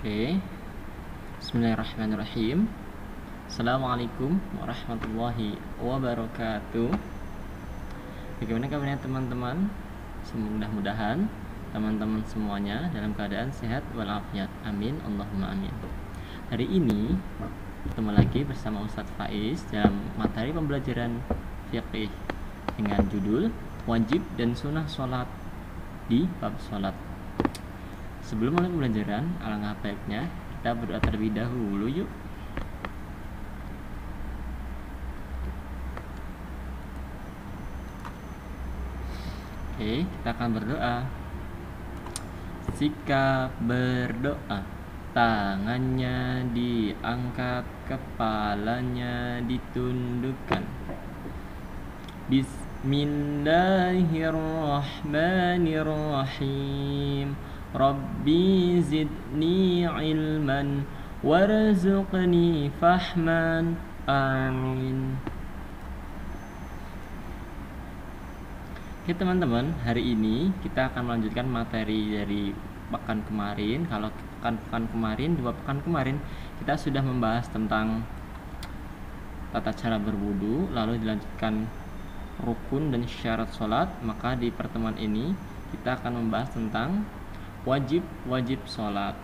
Oke, Bismillahirrahmanirrahim. Assalamualaikum warahmatullahi wabarakatuh. Bagaimana kabarnya teman-teman? Mudah-mudahan teman-teman semuanya dalam keadaan sehat walafiat. Amin, Allahumma amin. Hari ini ketemu lagi bersama Ustadz Faiz dalam materi pembelajaran fiqih dengan judul wajib dan sunnah sholat di bab sholat. Sebelum mulai pembelajaran, alangkah baiknya kita berdoa terlebih dahulu yuk. Oke, kita akan berdoa. Sikap berdoa, tangannya diangkat, kepalanya ditundukkan. Bismillahirrahmanirrahim. Rabbi zidni ilman warzuqni fahman. Amin. Oke teman-teman, hari ini kita akan melanjutkan materi dari pekan kemarin. Kalau pekan kemarin, 2 pekan kemarin kita sudah membahas tentang tata cara berwudu, lalu dilanjutkan rukun dan syarat sholat. Maka di pertemuan ini kita akan membahas tentang wajib sholat.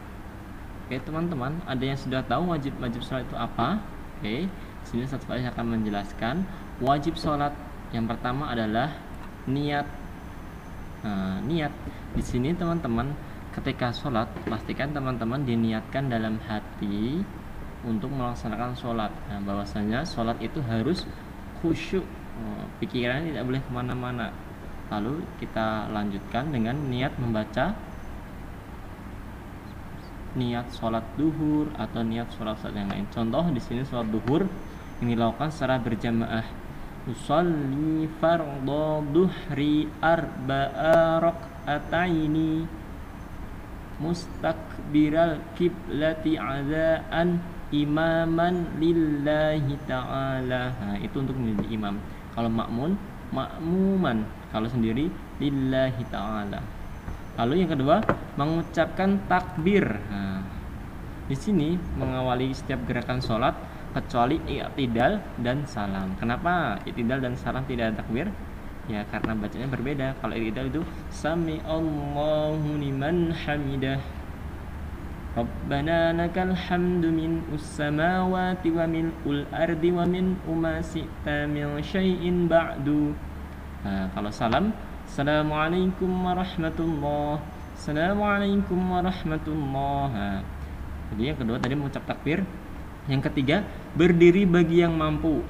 Oke teman-teman, ada yang sudah tahu wajib sholat itu apa? Oke, sini Ustadz Faiz akan menjelaskan. Wajib sholat yang pertama adalah niat. Niat di sini teman-teman, ketika sholat pastikan teman-teman diniatkan dalam hati untuk melaksanakan sholat. Bahwasanya sholat itu harus khusyuk, pikirannya tidak boleh kemana-mana. Lalu kita lanjutkan dengan niat membaca, niat sholat duhur atau niat sholat yang lain. Contoh di sini sholat duhur yang dilakukan secara berjamaah. Usolli fardhu duhri arba'a rak'ataini mustaqbiral kiblati azaan imaman lillahi ta'ala. Itu untuk menjadi imam. Kalau makmuman. Kalau sendiri lillahi ta'ala. Lalu yang kedua, mengucapkan takbir. Di sini mengawali setiap gerakan sholat kecuali i'tidal dan salam. Kenapa i'tidal dan salam tidak ada takbir? Ya karena bacanya berbeda. Kalau i'tidal itu sami Allahu liman hamidah, Rabbana lakal hamdu min us-samawati wa min ul-ardi wa min umasita min syai'in ba'du. Kalau salam, Assalamualaikum warahmatullahi. Assalamualaikum warahmatullahi. Jadi yang kedua tadi mengucap takbir. Yang ketiga, berdiri bagi yang mampu.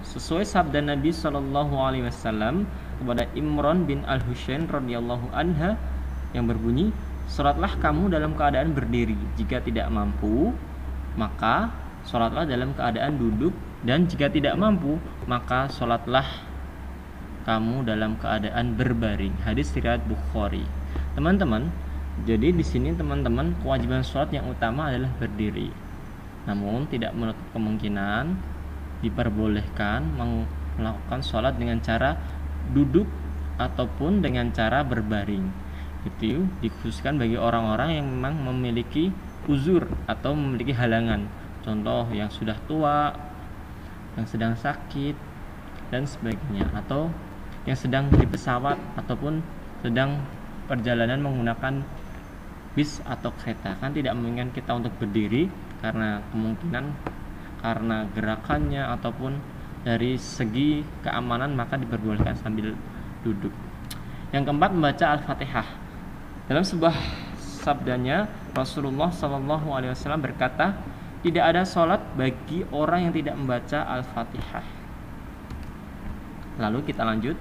Sesuai sabda Nabi SAW kepada Imran bin Al-Husain radhiyallahu anha yang berbunyi, "Salatlah kamu dalam keadaan berdiri. Jika tidak mampu, maka salatlah dalam keadaan duduk, dan jika tidak mampu, maka salatlah kamu dalam keadaan berbaring." Hadis riwayat Bukhari. Teman-teman, jadi di sini teman-teman kewajiban sholat yang utama adalah berdiri. Namun tidak menutup kemungkinan diperbolehkan melakukan sholat dengan cara duduk ataupun dengan cara berbaring. Itu dikhususkan bagi orang-orang yang memang memiliki uzur atau memiliki halangan. Contoh yang sudah tua, yang sedang sakit dan sebagainya, atau yang sedang di pesawat ataupun sedang perjalanan menggunakan bis atau kereta. Kan tidak memungkinkan kita untuk berdiri karena kemungkinan karena gerakannya ataupun dari segi keamanan, maka diperbolehkan sambil duduk. Yang keempat, membaca Al-Fatihah. Dalam sebuah sabdanya Rasulullah SAW berkata, tidak ada sholat bagi orang yang tidak membaca Al-Fatihah. Lalu kita lanjut.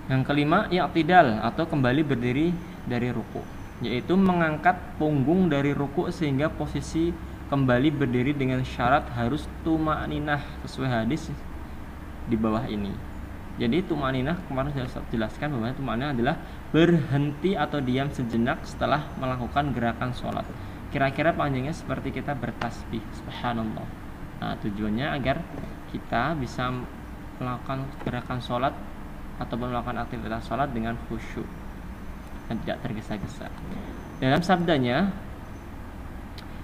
Yang kelima, i'tidal atau kembali berdiri dari ruku, yaitu mengangkat punggung dari ruku sehingga posisi kembali berdiri dengan syarat harus tuma'ninah sesuai hadis di bawah ini. Jadi tuma'ninah kemarin saya jelaskan bahwa tuma'ninah adalah berhenti atau diam sejenak setelah melakukan gerakan sholat. Kira-kira panjangnya seperti kita bertasbih, subhanallah. Tujuannya agar kita bisa melakukan gerakan sholat ataupun melakukan aktivitas sholat dengan khusyuk dan tidak tergesa-gesa. Dalam sabdanya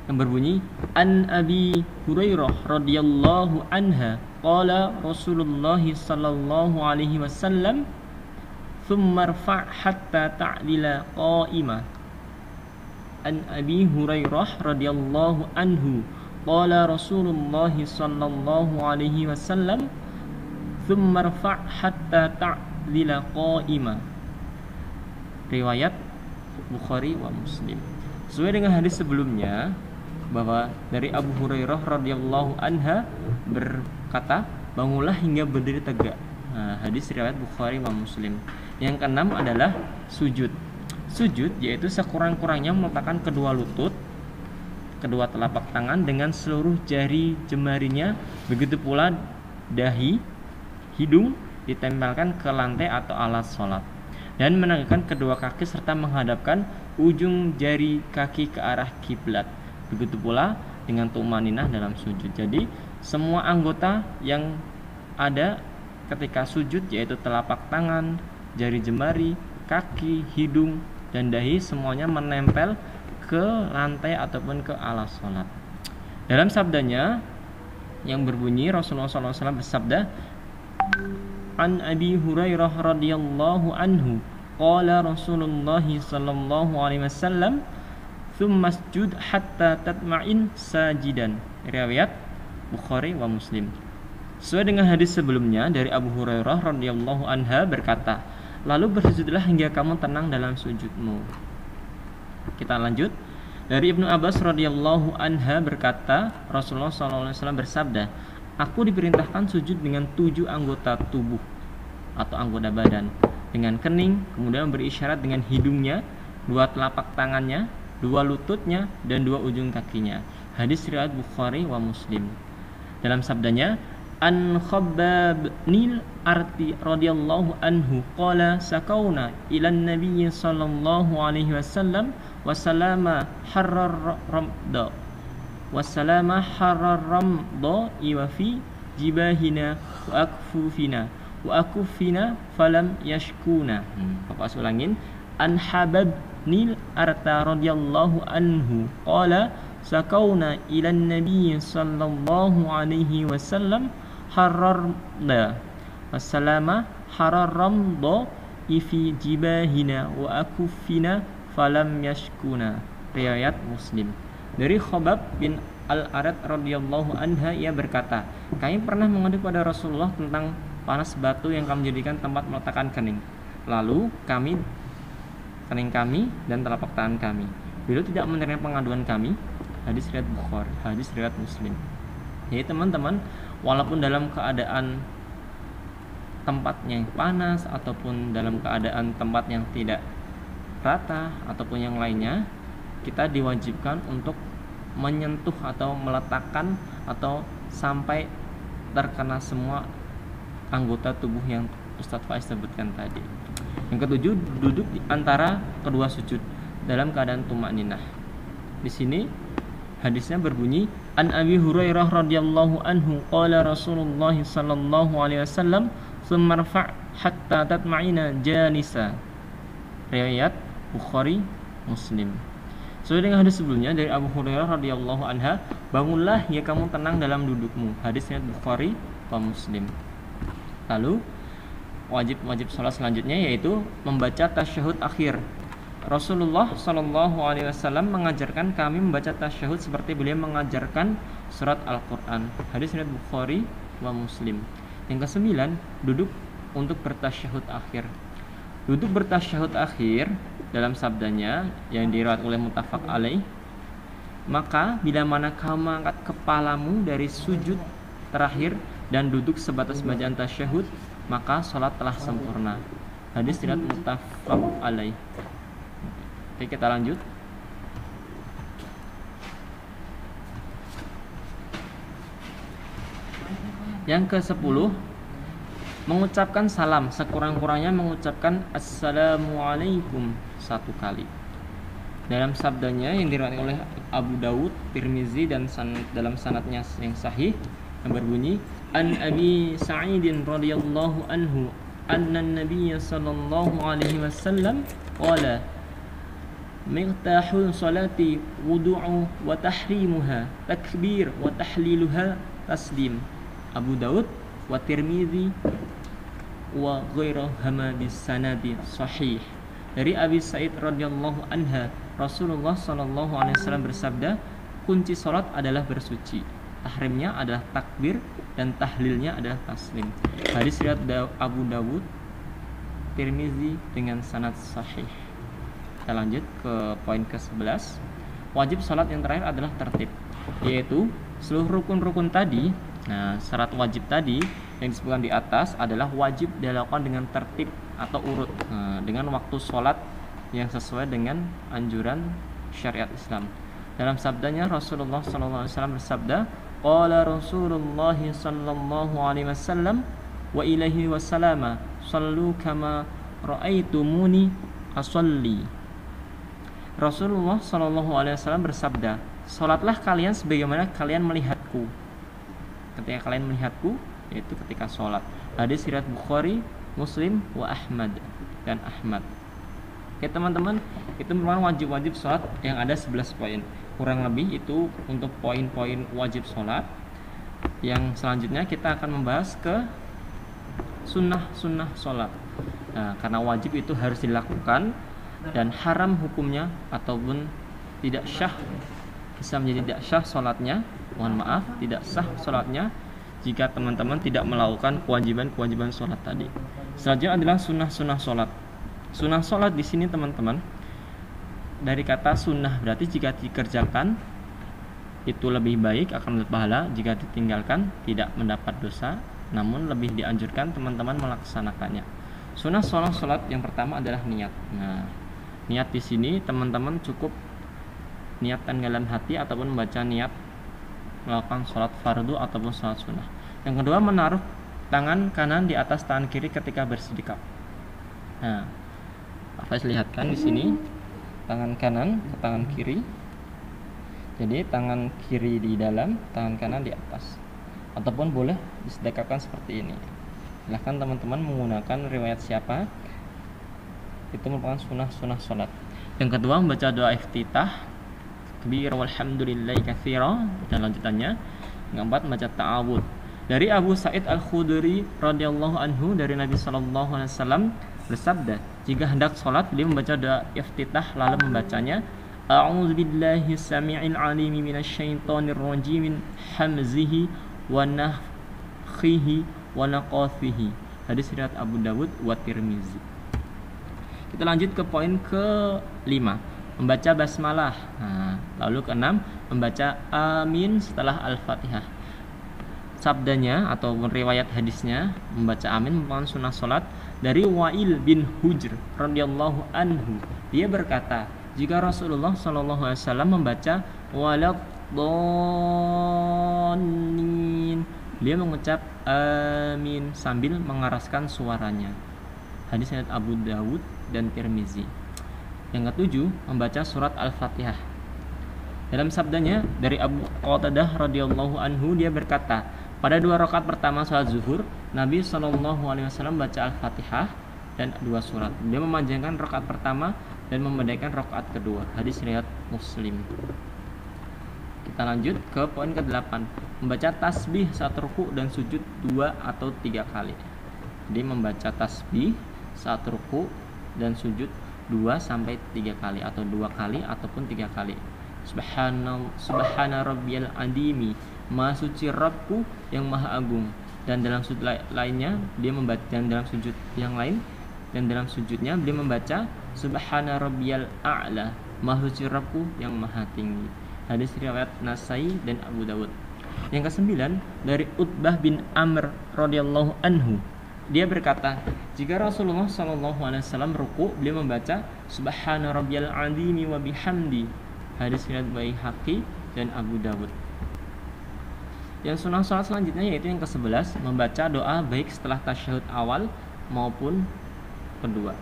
yang berbunyi, An Abi Hurairah radhiyallahu anha qala Rasulullah sallallahu alaihi wasallam thumma rfa' hatta ta'dila qa'imah. An Abi Hurairah radhiyallahu anhu qala Rasulullah sallallahu alaihi wasallam thumma rfa' hatta ta'dila qa'imah. Riwayat Bukhari wa Muslim. Sesuai dengan hadis sebelumnya bahwa dari Abu Hurairah radhiyallahu anha berkata, bangunlah hingga berdiri tegak. Hadis riwayat Bukhari wa Muslim. Yang keenam adalah sujud. Sujud yaitu sekurang-kurangnya meletakkan kedua lutut, kedua telapak tangan dengan seluruh jari jemarinya, begitu pula dahi, hidung ditempelkan ke lantai atau alat sholat, dan menegakkan kedua kaki serta menghadapkan ujung jari kaki ke arah kiblat. Begitu pula dengan tumaninah dalam sujud. Jadi semua anggota yang ada ketika sujud yaitu telapak tangan, jari jemari, kaki, hidung, dan dahi semuanya menempel ke lantai ataupun ke alas sholat. Dalam sabdanya yang berbunyi, Rasulullah SAW bersabda, An Abi Hurairah radhiyallahu anhu qala Rasulullah sallallahu alaihi wasallam thumma sujud hatta tatma'in sajidan. Riwayat Bukhari wa Muslim. Sesuai dengan hadis sebelumnya dari Abu Hurairah radhiyallahu anha berkata, lalu bersujudlah hingga kamu tenang dalam sujudmu. Kita lanjut. Dari Ibnu Abbas radhiyallahu anha berkata, Rasulullah sallallahu alaihi wasallam bersabda, aku diperintahkan sujud dengan 7 anggota tubuh atau anggota badan, dengan kening, kemudian berisyarat dengan hidungnya, 2 telapak tangannya, 2 lututnya, dan 2 ujung kakinya. Hadis riwayat Bukhari wa Muslim. Dalam sabdanya, An Khabbab nil Arti radhiyallahu anhu qala sakauna ilan Nabi sallallahu alaihi wasallam wasalama harrar ramda wasalama harrar ramda wa fi jibahina wa akufina falam yashkuna. Bapak ulangin. An Habab nil Arta radhiyallahu anhu qala sakauna ilan Nabi sallallahu alaihi wasallam hararna wassalama hararamda ifi jibahina wa akufina falam yashkuna. Riwayat Muslim. Dari Khabbab bin Al-Arat radhiyallahu anha, ia berkata, kami pernah mengadu pada Rasulullah tentang panas batu yang kami jadikan tempat meletakkan kening. Lalu kening kami dan telapak tangan kami. Beliau tidak menerima pengaduan kami. Hadis riwayat Bukhari, hadis riwayat Muslim. Jadi teman-teman, walaupun dalam keadaan tempatnya yang panas ataupun dalam keadaan tempat yang tidak rata ataupun yang lainnya, kita diwajibkan untuk menyentuh atau meletakkan atau sampai terkena semua anggota tubuh yang Ustadz Faiz sebutkan tadi. Yang ketujuh, duduk di antara kedua sujud dalam keadaan tumakninah. Di sini hadisnya berbunyi, An Abi Hurairah radhiyallahu anhu qala Rasulullah sallallahu alaihi wasallam tsumma rfa' hatta tatma'ina jalisa. Riwayat Bukhari Muslim. Sesuai dengan hadis sebelumnya dari Abu Hurairah radhiyallahu anha, bangunlah ya kamu tenang dalam dudukmu. Hadisnya Bukhari wa Muslim. Lalu wajib salat selanjutnya yaitu membaca tasyahud akhir. Rasulullah Shallallahu Alaihi Wasallam mengajarkan kami membaca tasyahud seperti beliau mengajarkan surat Al-Quran. Hadis riwayat Bukhari wa Muslim. Yang ke-9, duduk untuk bertasyahud akhir. Duduk bertasyahud akhir dalam sabdanya yang diriwayat oleh muttafaq alaih, maka bila mana kamu mengangkat kepalamu dari sujud terakhir dan duduk sebatas bacaan tasyahud, maka sholat telah sempurna. Hadis riwayat muttafaq alaih. Oke, kita lanjut. Yang ke-10, mengucapkan salam, sekurang-kurangnya mengucapkan Assalamualaikum 1 kali. Dalam sabdanya yang diriwayatkan oleh Abu Dawud, Tirmizi dan dalam sanadnya yang sahih yang berbunyi, An Abi Sa'idin radhiyallahu anhu anna an-nabiy sallallahu alaihi wasallam qala Miftahul salati wudu'u wa tahrimuha takbir wa tahliluha taslim. Abu Daud wa Tirmidzi wa ghairahuma bisanadi sahih. Dari Abi Sa'id radhiyallahu anha, Rasulullah sallallahu alaihi wasallam bersabda, kunci salat adalah bersuci, tahrimnya adalah takbir, dan tahlilnya adalah taslim. Hadis riwayat Abu Dawud, Tirmizi dengan sanad sahih. Kita lanjut ke poin ke-11. Wajib salat yang terakhir adalah tertib, yaitu seluruh rukun-rukun tadi. Nah, syarat wajib tadi yang disebutkan di atas adalah wajib dilakukan dengan tertib atau urut, dengan waktu salat yang sesuai dengan anjuran syariat Islam. Dalam sabdanya Rasulullah SAW bersabda, qala Rasulullah sallallahu alaihi wasallam wa ilaihi wasallama sallu kama ra'aitumuni asalli. Rasulullah sallallahu alaihi wasallam bersabda, salatlah kalian sebagaimana kalian melihatku. Ketika kalian melihatku, yaitu ketika salat. Hadis riwayat Bukhari, Muslim wa Ahmad dan Ahmad. Oke teman-teman, itu merupakan wajib-wajib sholat yang ada 11 poin. Kurang lebih itu untuk poin-poin wajib sholat. Yang selanjutnya kita akan membahas ke sunnah-sunnah sholat. Nah, karena wajib itu harus dilakukan dan haram hukumnya ataupun tidak syah, bisa menjadi tidak syah sholatnya. Mohon maaf, tidak sah sholatnya jika teman-teman tidak melakukan kewajiban-kewajiban sholat tadi. Selanjutnya adalah sunnah-sunnah sholat. Sunnah sholat di sini teman-teman dari kata sunnah, berarti jika dikerjakan itu lebih baik, akan mendapat pahala. Jika ditinggalkan tidak mendapat dosa, namun lebih dianjurkan teman-teman melaksanakannya. Sunnah sholat yang pertama adalah niat. Nah, niat di sini teman-teman cukup niatkan dalam hati ataupun membaca niat melakukan sholat fardu ataupun sholat sunnah. Yang kedua, menaruh tangan kanan di atas tangan kiri ketika bersedekap. Nah, Hafiz lihatkan di sini tangan kanan ke tangan kiri. Jadi tangan kiri di dalam, tangan kanan di atas. Ataupun boleh disedekapkan seperti ini. Silahkan teman-teman menggunakan riwayat siapa. Itu merupakan sunnah sholat. Yang kedua, membaca doa iftitah, takbir walhamdulillahi katsira, dan lanjutannya. Yang keempat, membaca ta'awud. Dari Abu Sa'id Al-Khudri radhiyallahu anhu, dari Nabi sallallahu alaihi wasallam bersabda, jika hendak sholat beliau membaca doa iftitah lalu membacanya, a'udzubillahi samii'il 'alimi minasyaitonir rajim min hamzihi wa nafthihi wa naqathihi. Hadis riwayat Abu Dawud wa Tirmizi. Kita lanjut ke poin ke-5, membaca basmalah. Nah, lalu ke-6, membaca amin setelah Al-Fatihah. Sabdanya ataupun riwayat hadisnya membaca amin merupakan sunnah sholat. Dari Wa'il bin Hujr radhiyallahu anhu, dia berkata, jika Rasulullah SAW membaca waladhdallin, dia mengucap amin sambil mengeraskan suaranya. Hadis riwayat Abu Dawud dan Tirmizi. Yang ketujuh, membaca surat Al-Fatihah. Dalam sabdanya dari Abu Qatadah radhiyallahu anhu, dia berkata, pada 2 rakaat pertama salat zuhur, Nabi SAW baca Al-Fatihah dan 2 surat. Dia memanjangkan rakaat pertama dan memendekkan rakaat kedua. Hadis riwayat Muslim. Kita lanjut ke poin ke-8, membaca tasbih saat ruku dan sujud 2 atau 3 kali. Jadi membaca tasbih saat ruku dan sujud 2 sampai 3 kali, atau 2 kali ataupun 3 kali. Subhana rabbiyal adimi, Maha suci Rabbku yang maha agung. Dan dalam sujud lainnya dia membaca, dan dalam sujud yang lain dan dalam sujudnya beliau membaca Subhana rabbiyal a'la, Maha suci Rabbku yang maha tinggi. Hadis riwayat Nasai dan Abu Dawud. Yang ke-9, dari Utbah bin Amr radhiyallahu anhu, dia berkata, jika Rasulullah SAW ruku, beliau membaca Subhana rabbiyal azimi wa bihamdi. Hadis riwayat Baihaqi dan Abu Dawud. Yang sunnah sholat selanjutnya yaitu yang ke-11, membaca doa baik setelah tasyahud awal maupun kedua.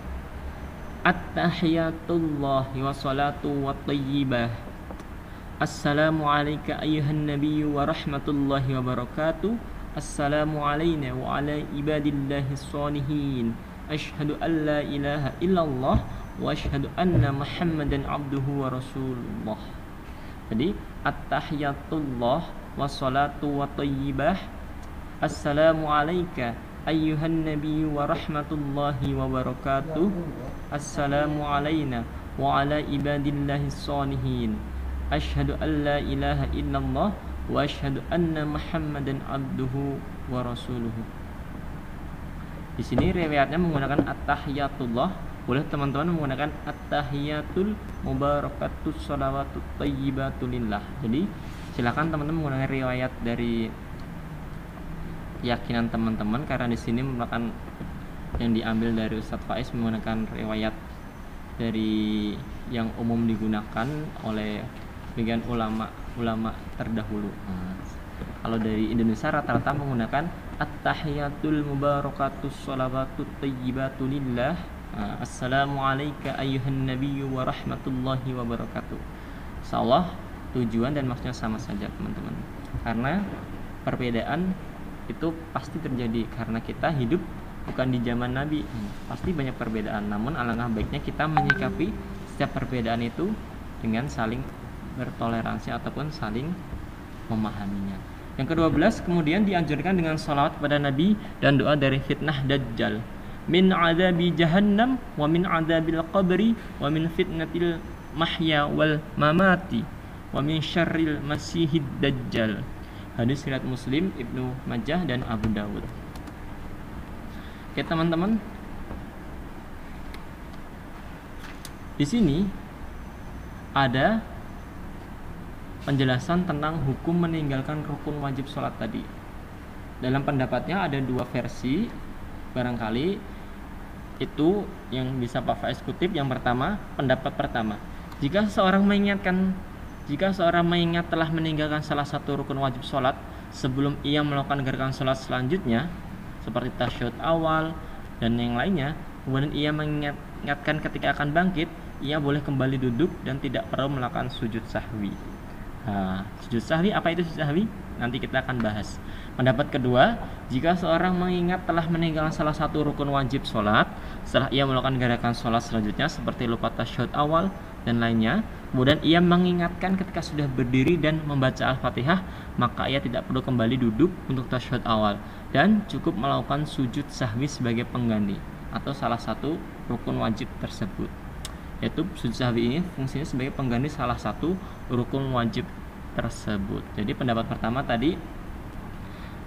At-tahiyatullahi wa salatu wa tayyibah. Assalamu alayka ayyuhan nabiyyu wa rahmatullahi wa barakatuh. Assalamu alayna wa ala ibadillahi sholihin. Ashhadu an la ilaha illallah wa asyhadu anna Muhammadan abduhu wa rasulullah. Jadi at-tahiyatullah wassalatu wa thayyibah. Assalamu alayka ayyuhan nabiyyu wa rahmatullahi wa barakatuh. Assalamu alayna wa ala ibadillahis sholihin. Asyhadu an la ilaha illallah wa asyhadu anna Muhammadan abduhu wa rasuluhu. Di sini riwayatnya menggunakan at-tahiyatullah. Boleh teman-teman menggunakan at-tahiyatul mubarakatus shalawatut thayyibatulillah. Jadi silakan teman-teman menggunakan riwayat dari keyakinan teman-teman, karena di sini merupakan yang diambil dari Ustadz Faiz menggunakan riwayat dari yang umum digunakan oleh bagian ulama terdahulu. Kalau dari Indonesia rata-rata menggunakan at-tahiyatul mubarakatus shalawatut thayyibatulillah. Assalamu alayka ayyuhan nabiyyu wa rahmatullahi wa barakatuh. Insyaallah tujuan dan maksudnya sama saja teman-teman, karena perbedaan itu pasti terjadi karena kita hidup bukan di zaman Nabi. Pasti banyak perbedaan, namun alangkah baiknya kita menyikapi setiap perbedaan itu dengan saling bertoleransi ataupun saling memahaminya. Yang ke-12, kemudian dianjurkan dengan salawat kepada Nabi dan doa dari fitnah Dajjal. Min adzabi jahannam wa min adzabil qabri wa min fitnatil mahya wal mamati wa min syarril masihid dajjal. Hadis riwayat Muslim, Ibnu Majah dan Abu Dawud. Oke teman-teman, di sini ada penjelasan tentang hukum meninggalkan rukun wajib sholat tadi. Dalam pendapatnya ada dua versi, barangkali itu yang bisa Pak Faiz kutip. Yang pertama, pendapat pertama, jika seorang mengingat telah meninggalkan salah satu rukun wajib sholat sebelum ia melakukan gerakan sholat selanjutnya seperti tasyahud awal dan yang lainnya, kemudian ia mengingatkan ketika akan bangkit, ia boleh kembali duduk dan tidak perlu melakukan sujud sahwi. Sujud sahwi, apa itu sujud sahwi? Nanti kita akan bahas. Pendapat kedua, jika seorang mengingat telah meninggalkan salah satu rukun wajib sholat setelah ia melakukan gerakan sholat selanjutnya seperti lupa tasyahud awal dan lainnya, kemudian ia mengingatkan ketika sudah berdiri dan membaca Al-Fatihah, maka ia tidak perlu kembali duduk untuk tasyahud awal dan cukup melakukan sujud sahwi sebagai pengganti atau salah satu rukun wajib tersebut. Yaitu sujud sahwi ini fungsinya sebagai pengganti salah satu rukun wajib tersebut. Jadi pendapat pertama tadi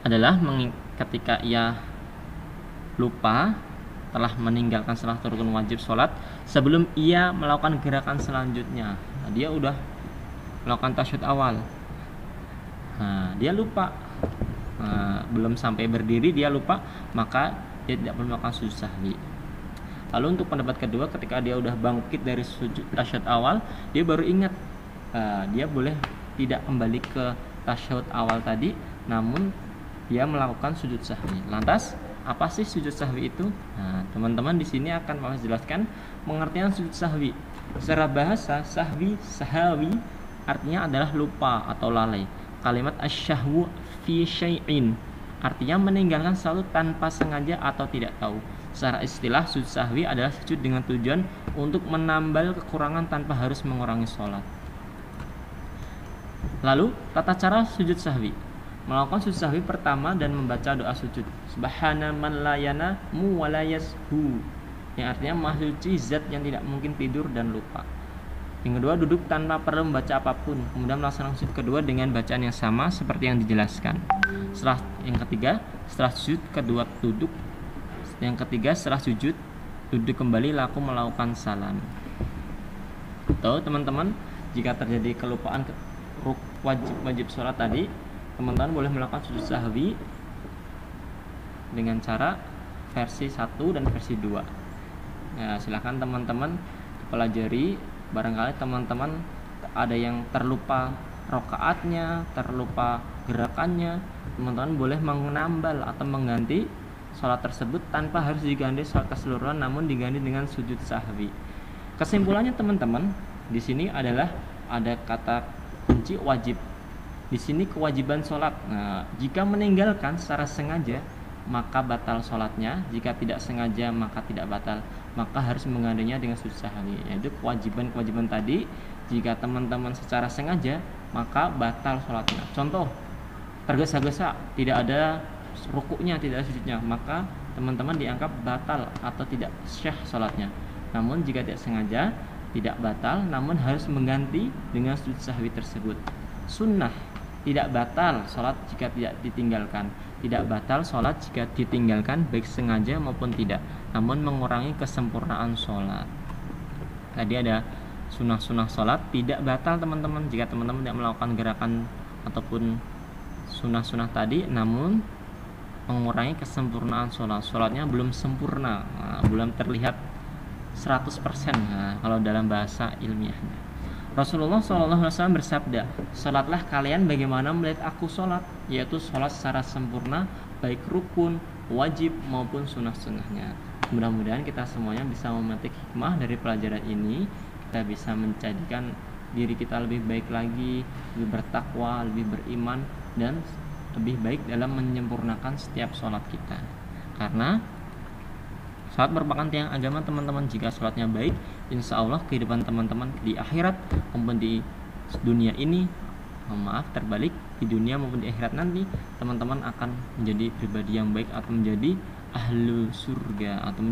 adalah ketika ia lupa telah meninggalkan salah satu rukun wajib sholat sebelum ia melakukan gerakan selanjutnya. Dia udah melakukan tasyahud awal, dia lupa, belum sampai berdiri dia lupa, maka dia tidak perlu melakukan sujud sahwi. Lalu untuk pendapat kedua, ketika dia udah bangkit dari sujud tasyahud awal, dia baru ingat, dia boleh tidak kembali ke tasyahud awal tadi, namun dia melakukan sujud sahwi. Lantas apa sih sujud sahwi itu? Teman-teman di sini akan Mas jelaskan pengertian sujud sahwi. Secara bahasa, sahawi artinya adalah lupa atau lalai. Kalimat asyahwu fi syai'in artinya meninggalkan sesuatu tanpa sengaja atau tidak tahu. Secara istilah, sujud sahwi adalah sujud dengan tujuan untuk menambal kekurangan tanpa harus mengurangi sholat. Lalu tata cara sujud sahwi. Melakukan sujud sahwi pertama dan membaca doa sujud Subhana man la yanamu wa la yashu, yang artinya Maha Suci zat yang tidak mungkin tidur dan lupa. Yang kedua, duduk tanpa perlu membaca apapun, kemudian melaksanakan sujud kedua dengan bacaan yang sama seperti yang dijelaskan. Yang ketiga, setelah sujud kedua duduk. Yang ketiga, setelah sujud duduk kembali laku melakukan salam. Atau teman-teman, jika terjadi kelupaan wajib sholat tadi, teman-teman boleh melakukan sujud sahwi dengan cara versi 1 dan versi 2. Silakan teman-teman pelajari. Barangkali teman-teman ada yang terlupa rokaatnya, terlupa gerakannya, teman-teman boleh menambal atau mengganti sholat tersebut tanpa harus diganti sholat keseluruhan, namun diganti dengan sujud sahwi. Kesimpulannya teman-teman, di sini adalah ada kata kunci wajib. Di sini kewajiban sholat. Jika meninggalkan secara sengaja, maka batal sholatnya. Jika tidak sengaja maka tidak batal, maka harus menggantinya dengan sujud sahwi. Yaitu kewajiban-kewajiban tadi, jika teman-teman secara sengaja maka batal sholatnya. Contoh, tergesa-gesa, tidak ada rukuknya, tidak ada sujudnya, maka teman-teman dianggap batal atau tidak syah sholatnya. Namun jika tidak sengaja, tidak batal, namun harus mengganti dengan sujud sahwi tersebut. Sunnah, tidak batal sholat jika tidak ditinggalkan. Tidak batal sholat jika ditinggalkan baik sengaja maupun tidak, namun mengurangi kesempurnaan sholat. Tadi ada sunnah-sunnah sholat tidak batal teman-teman jika teman-teman tidak melakukan gerakan ataupun sunnah-sunnah tadi, namun mengurangi kesempurnaan sholat. Sholatnya belum sempurna, belum terlihat 100%, kalau dalam bahasa ilmiahnya. Rasulullah SAW bersabda, sholatlah kalian bagaimana melihat aku sholat, yaitu sholat secara sempurna, baik rukun, wajib maupun sunnah-sunnahnya. Mudah-mudahan kita semuanya bisa memetik hikmah dari pelajaran ini. Kita bisa menjadikan diri kita lebih baik lagi, lebih bertakwa, lebih beriman, dan lebih baik dalam menyempurnakan setiap sholat kita. Karena sholat merupakan tiang agama teman-teman. Jika sholatnya baik, insya Allah kehidupan teman-teman di akhirat maupun di dunia ini, terbalik, di dunia maupun di akhirat nanti, teman-teman akan menjadi pribadi yang baik atau menjadi ahlu surga, atau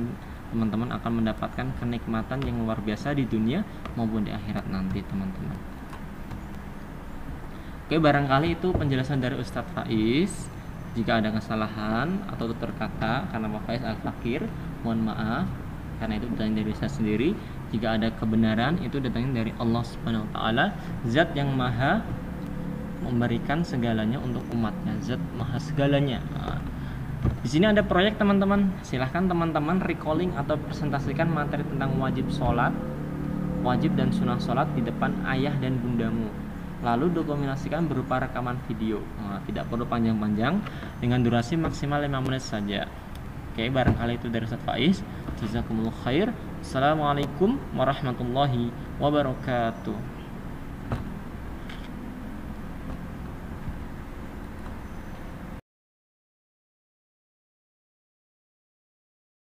teman-teman akan mendapatkan kenikmatan yang luar biasa di dunia maupun di akhirat nanti teman-teman. Oke, barangkali itu penjelasan dari Ustadz Faiz. Jika ada kesalahan atau tutur kata karena Pak Faiz Al-Fakir, mohon maaf, karena itu datang dari saya sendiri. Jika ada kebenaran, itu datangnya dari Allah Subhanahu wa taala, zat yang maha memberikan segalanya untuk umatnya, zat maha segalanya. Di sini ada proyek teman-teman, silahkan teman-teman recalling atau presentasikan materi tentang wajib sholat, wajib dan sunnah sholat di depan ayah dan bundamu. Lalu dokumentasikan berupa rekaman video, tidak perlu panjang-panjang, dengan durasi maksimal 5 menit saja. Oke, barangkali itu dari Ustadz Faiz. Jazakumullah khair. Assalamualaikum warahmatullahi wabarakatuh.